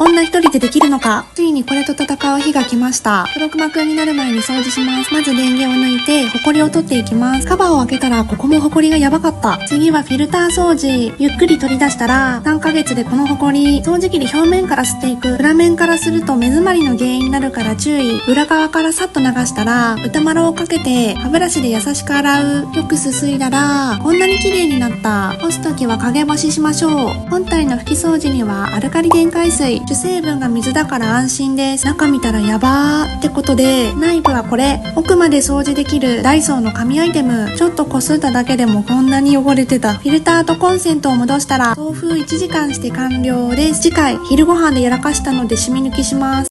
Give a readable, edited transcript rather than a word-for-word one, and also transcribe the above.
こんな一人でできるのか。ついにこれと戦う日が来ました。黒熊くんになる前に掃除します。まず電源を抜いて、ホコリを取っていきます。カバーを開けたら、ここもホコリがやばかった。次はフィルター掃除。ゆっくり取り出したら、3ヶ月でこのホコリ、掃除機で表面から吸っていく。裏面からすると目詰まりの原因になるから注意。裏側からさっと流したら、豚丸をかけて、歯ブラシで優しく洗う。よくすすいだら、こんなに綺麗になった。干すときは陰干ししましょう。本体の拭き掃除にはアルカリ電解水。主成分が水だから安心です。中見たらやばーってことで、内部はこれ。奥まで掃除できるダイソーの神アイテム。ちょっとこすっただけでもこんなに汚れてた。フィルターとコンセントを戻したら、送風1時間して完了です。次回、昼ご飯でやらかしたので染み抜きします。